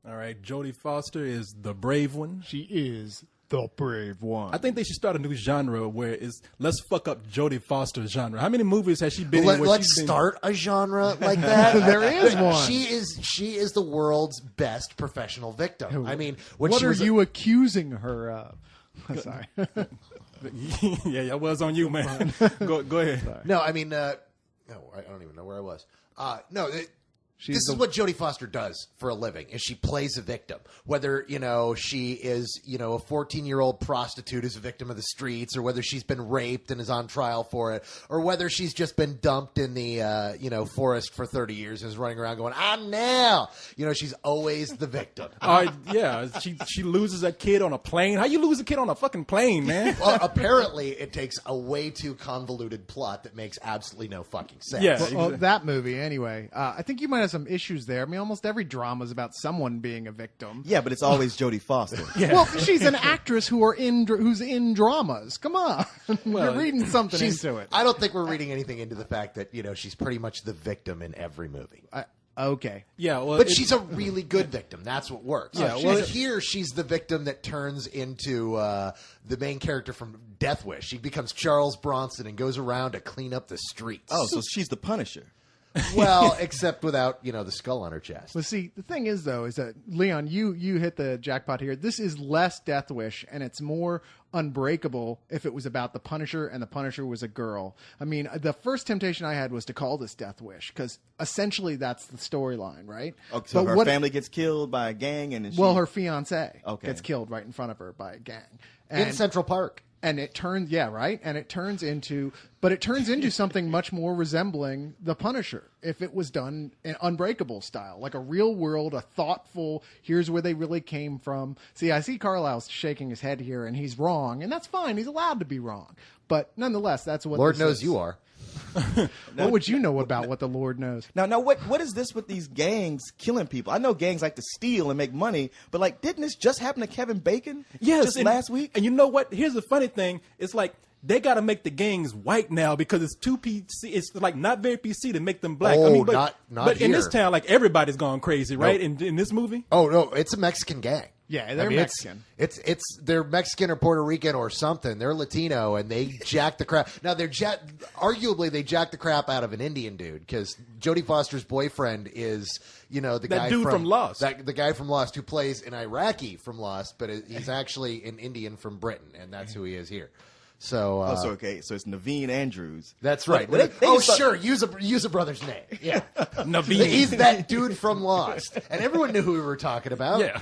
All right, Jodie Foster is the brave one. She is the brave one. I think they should start a new genre where it's let's fuck up Jodie Foster's genre. How many movies has she been in? Let's start a genre like that. There is one. She is the world's best professional victim. I mean, when what she are was you accusing her of? Sorry. Yeah, I was on you, man. Go ahead. Sorry. No, I mean, no, I don't even know where I was. No. This is what Jodie Foster does for a living, is she plays a victim. Whether, she is, a 14-year-old prostitute who's a victim of the streets, or whether she's been raped and is on trial for it, or whether she's just been dumped in the, forest for 30 years and is running around going, I'm now. She's always the victim. Yeah, she loses a kid on a plane. How you lose a kid on a fucking plane, man? Well, apparently it takes a way too convoluted plot that makes absolutely no fucking sense. Yeah. Well, that movie, anyway. I think you might have some issues there. I mean, almost every drama is about someone being a victim. Yeah, but it's always Jodie Foster. Yeah. Well, she's an actress who's in dramas. Come on. You're reading something into it. I don't think we're reading anything into the fact that, she's pretty much the victim in every movie. Okay. Yeah, well, but she's a really good victim. That's what works. Yeah, well, here she's the victim that turns into the main character from Death Wish. She becomes Charles Bronson and goes around to clean up the streets. Oh, so she's the Punisher. Well, except without, the skull on her chest. Well, see, the thing is, though, is that, Leon, you hit the jackpot here. This is less Death Wish, and it's more Unbreakable if it was about the Punisher and the Punisher was a girl. I mean, the first temptation I had was to call this Death Wish, because essentially that's the storyline, right? Okay, so her family gets killed by a gang, and then her fiancé gets killed right in front of her by a gang. In Central Park. And it turns, and it turns into something much more resembling the Punisher if it was done in Unbreakable style, like a real world, a thoughtful, here's where they really came from. See, I see Carlisle's shaking his head here, and he's wrong, and that's fine. He's allowed to be wrong. But nonetheless, that's what Lord this knows is. you are. What would you know about what the Lord knows? Now, what is this with these gangs killing people? I know gangs like to steal and make money, but didn't this just happen to Kevin Bacon? Yes, just last week. And you know what? Here's the funny thing: it's like they got to make the gangs white now because it's too PC. It's not very PC to make them black. Oh, I mean, not but here. In this town, everybody's gone crazy, right? In this movie. Oh no, it's a Mexican gang. Yeah, they're Mexican. It's they're Mexican or Puerto Rican or something. They're Latino, and they jack the crap. Now arguably they jack the crap out of an Indian dude, because Jodie Foster's boyfriend is the guy from Lost. The guy from Lost who plays an Iraqi from Lost, but he's actually an Indian from Britain, and that's who he is here. So, so it's Naveen Andrews. That's right. Sure. Use a brother's name. Yeah, Naveen. He's that dude from Lost, and everyone knew who we were talking about. Yeah.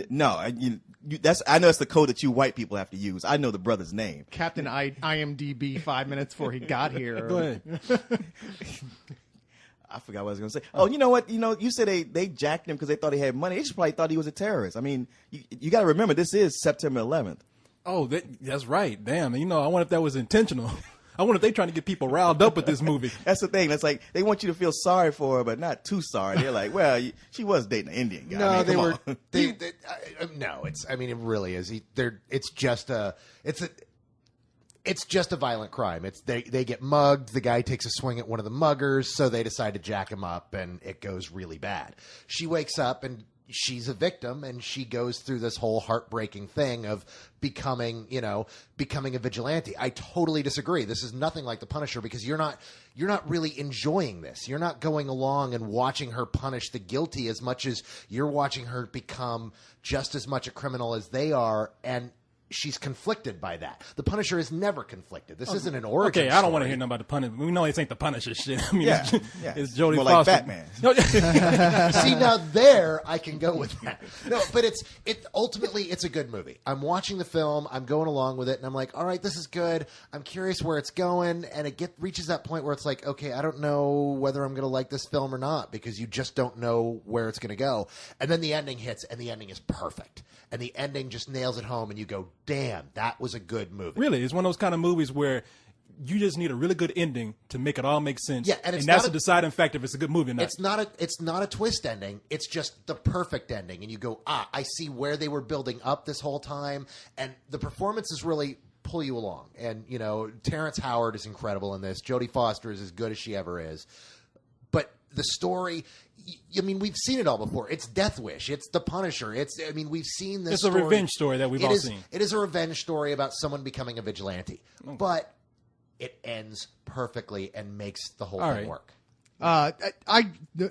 No, I know it's the code that you white people have to use. I know the brother's name. Captain IMDb 5 minutes before he got here. Go ahead. I forgot what I was going to say. Oh, you know what? You said they jacked him because they thought he had money. They just probably thought he was a terrorist. I mean, you got to remember, this is September 11th. Oh, that's right. Damn. I wonder if that was intentional. I wonder if they're trying to get people riled up with this movie. That's the thing. That's like they want you to feel sorry for her, but not too sorry. They're like, well, she was dating an Indian guy. No, I mean, they were. on. No, it's. I mean, it really is. It's just a violent crime. They get mugged. The guy takes a swing at one of the muggers, so they decide to jack him up, and it goes really bad. She wakes up and she's a victim, and she goes through this whole heartbreaking thing of becoming a vigilante. I totally disagree. This is nothing like The Punisher, because you're not really enjoying this. You're not going along and watching her punish the guilty as much as you're watching her become just as much a criminal as they are, and she's conflicted by that. The Punisher is never conflicted. This isn't an origin Okay, I don't story. want to hear nothing about the Punisher. We know this ain't the Punisher shit. I mean, Yeah, it's Jodie more Foster. like Batman. No, See, now there I can go with that. No, but ultimately it's a good movie. I'm watching the film, I'm going along with it, and I'm like, all right, this is good. I'm curious where it's going, and it reaches that point where it's like, okay, I don't know whether I'm going to like this film or not, because you just don't know where it's going to go. And then the ending hits, and the ending is perfect. And the ending just nails it home, and you go, damn, that was a good movie. really, it's one of those kind of movies where you just need a really good ending to make it all make sense. Yeah, and that's a deciding factor if it's a good movie or not. It's not a twist ending. It's just the perfect ending, and you go, I see where they were building up this whole time, and the performances really pull you along. And Terrence Howard is incredible in this. Jodie Foster is as good as she ever is. But the story. I mean, we've seen it all before. It's Death Wish. It's The Punisher. We've seen this. It's a revenge story that we've all seen. It is a revenge story about someone becoming a vigilante, but it ends perfectly and makes the whole thing work. I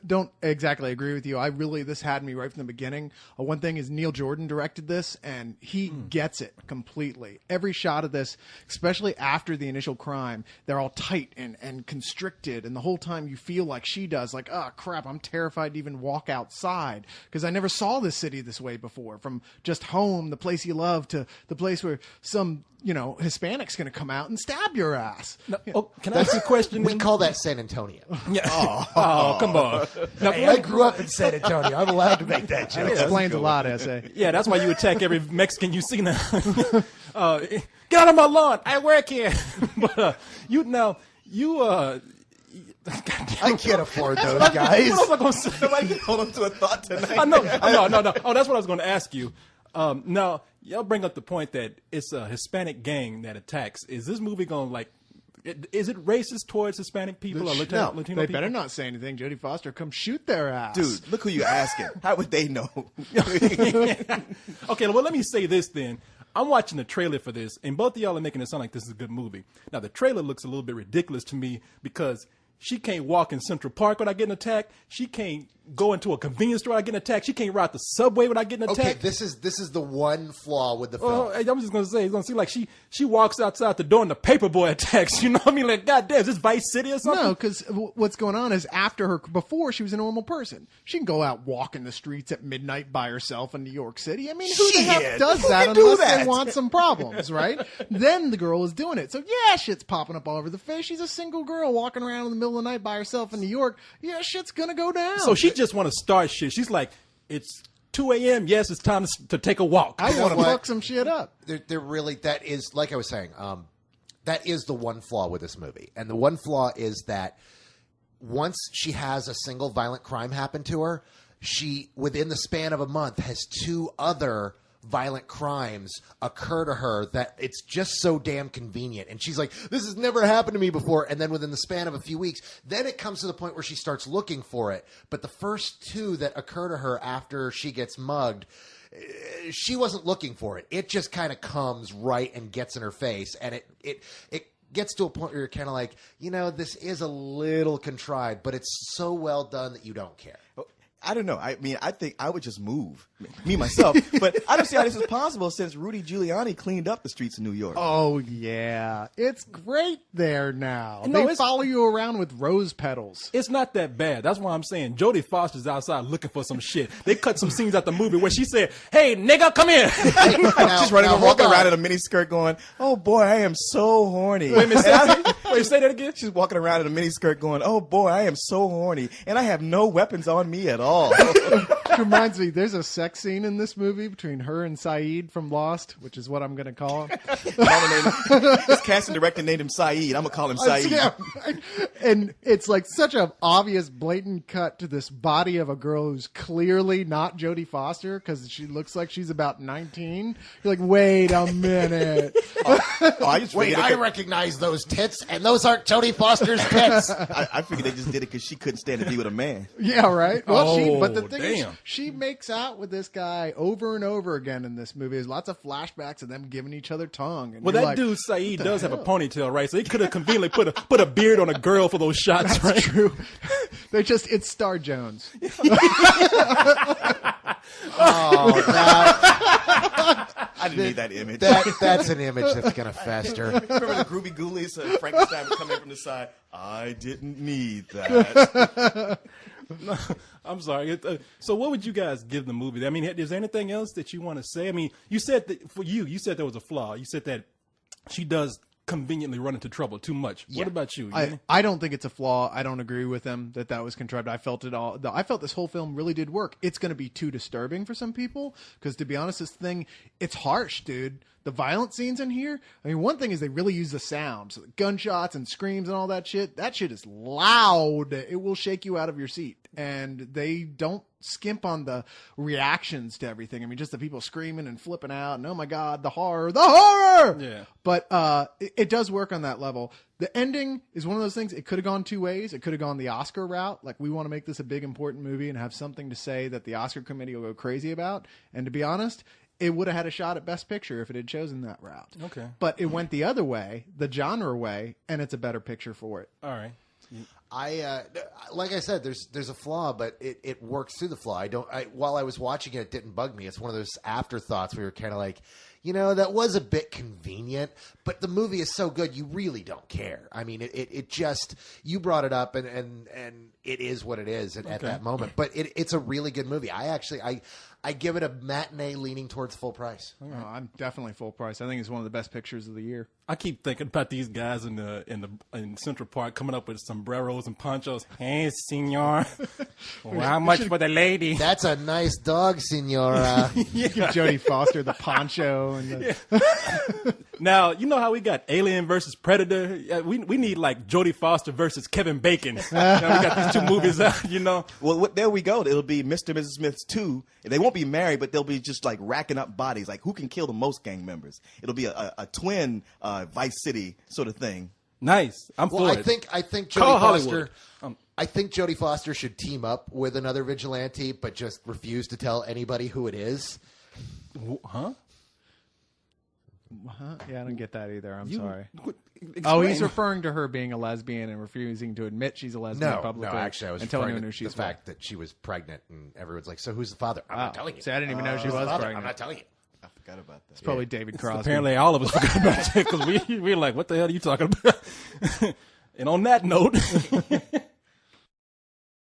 don't exactly agree with you. This had me right from the beginning. One thing is Neil Jordan directed this, and he gets it completely. Every shot of this, especially after the initial crime, they're all tight and constricted, and the whole time you feel like she does, like, oh crap, I'm terrified to even walk outside because I never saw this city this way before. From just home, the place you love, to the place where some Hispanic's going to come out and stab your ass. No, can I ask you a question? We call that San Antonio. Yeah. Oh, come on. Now, Hey, I grew up in San Antonio. I'm allowed to make that joke. It explains a lot, S.A. Yeah, that's why you attack every Mexican you see now. Get out of my lawn. I work here. But I can't afford those guys. What was I going to say? Somebody can hold on to a thought tonight. I know. No. Oh, that's what I was going to ask you. Now, y'all bring up the point that it's a Hispanic gang that attacks. Is this movie going to, is it racist towards Hispanic people or Latino people? They better not say anything. Jodie Foster, come shoot their ass. Dude, look who you're asking. How would they know? Okay, well, let me say this then. I'm watching the trailer for this, and both of y'all are making it sound like this is a good movie. Now, the trailer looks a little bit ridiculous to me because she can't walk in Central Park without getting attacked. She can't go into a convenience store without getting attacked. She can't ride the subway without getting attacked. Okay, this is the one flaw with the film. I'm just going to say, it's going to seem like she walks outside the door and the paperboy attacks. You know what I mean? Like, goddamn, is this Vice City or something? No, because what's going on is before she was a normal person. She can go out walking the streets at midnight by herself in New York City. I mean, who the heck does that unless they want some problems, right? Then the girl is doing it. So yeah, shit's popping up all over the face. She's a single girl walking around in the middle of the night by herself in New York. Yeah, shit's going to go down. So she just want to start shit. She's like, it's 2 a.m. Yes, it's time to take a walk. I want to fuck some shit up. They're really, that is, like I was saying, that is the one flaw with this movie. And the one flaw is that once she has a single violent crime happen to her, she, within the span of a month, has 2 other violent crimes occur to her that it's just so damn convenient. And she's like, this has never happened to me before. And then within the span of a few weeks, then it comes to the point where she starts looking for it. But the first 2 that occur to her after she gets mugged, she wasn't looking for it. It just kind of comes right and gets in her face. And it gets to a point where you're kind of like, this is a little contrived, but it's so well done that you don't care. I don't know. I mean, I think I would just move, me myself. But I don't see how this is possible since Rudy Giuliani cleaned up the streets of New York. Oh, yeah. It's great there now. No, they follow you around with rose petals. It's not that bad. That's why I'm saying Jodie Foster's outside looking for some shit. They cut some scenes out the movie where she said, hey, nigga, come here. She's walking around in a miniskirt going, oh, boy, I am so horny. Wait, say that again? She's walking around in a miniskirt going, oh, boy, I am so horny. And I have no weapons on me at all. It reminds me, there's a sex scene in this movie between her and Saeed from Lost, which is what I'm going to call him. This casting director named him Saeed. I'm going to call him Saeed. Yeah, right. And it's like such an obvious, blatant cut to this body of a girl who's clearly not Jodie Foster because she looks like she's about 19. You're like, wait a minute. I recognize those tits, and those aren't Jodie Foster's tits. I figured they just did it because she couldn't stand to be with a man. Yeah, right. Well, but the Oh, thing is, damn. she makes out with this guy over and over again in this movie. There's lots of flashbacks of them giving each other tongue. And Well, you're that like, dude Saeed does have a ponytail, right? So he could have conveniently put a beard on a girl for those shots, right? True. It's Star Jones. I didn't need that image. That's an image that's going to fester. Remember the Groovy Ghoulies? Frankenstein would come in from the side. I didn't need that. I'm sorry. So what would you guys give the movie? I mean, is there anything else that you want to say? I mean, you said that for you said there was a flaw. You said that she does conveniently run into trouble too much. What about you? I don't think it's a flaw. I don't agree with him that was contrived. I felt it all. I felt this whole film really did work. It's going to be too disturbing for some people because, to be honest, this thing, it's harsh, dude. The violent scenes in here, I mean, one thing is they really use the sounds, gunshots and screams and all that shit. That shit is loud. It will shake you out of your seat. and they don't skimp on the reactions to everything. I mean, just the people screaming and flipping out, and oh my god, the horror. Yeah. But it does work on that level. The ending is one of those things. It could have gone two ways. It could have gone the Oscar route, like we want to make this a big important movie and have something to say that the Oscar committee will go crazy about. And to be honest, it would have had a shot at Best Picture if it had chosen that route. Okay. But it went the other way, the genre way, and it's a better picture for it. All right. Like I said, there's a flaw, but it works through the flaw. While I was watching it didn't bug me. It's one of those afterthoughts where you're kind of like, that was a bit convenient, but the movie is so good, you really don't care. I mean, it just, you brought it up, and it is what it is at that moment. But it's a really good movie. I give it a matinee leaning towards full price. Oh, I'm definitely full price. I think it's one of the best pictures of the year. I keep thinking about these guys in Central Park coming up with sombreros and ponchos. Hey, senor, how much for the lady? That's a nice dog, senora. Give Jodie Foster the poncho and the... Now, you know how we got Alien versus Predator? We need like Jodie Foster versus Kevin Bacon. Now we got these two movies out, Well, there we go. It'll be Mr. and Mrs. Smith's 2. They won't be married, but they'll be just like racking up bodies. Like who can kill the most gang members? It'll be a twin Vice City sort of thing. Nice. I'm for Well, it. I think Call Jodie Foster. Hollywood. I think Jodie Foster should team up with another vigilante, but just refuse to tell anybody who it is. Huh? Huh? Yeah, I don't get that either. I'm sorry. Explain. Oh, he's referring to her being a lesbian and refusing to admit she's a lesbian No, publicly. actually, I was and telling referring her to she's the fact that she was pregnant, and everyone's like, "So who's the father?" I'm not telling you. See, I didn't even know she was Father, pregnant. I'm not telling you. I forgot about that. It's probably David Crosby. Apparently, all of us forgot about that because we were like, "What the hell are you talking about?" And on that note.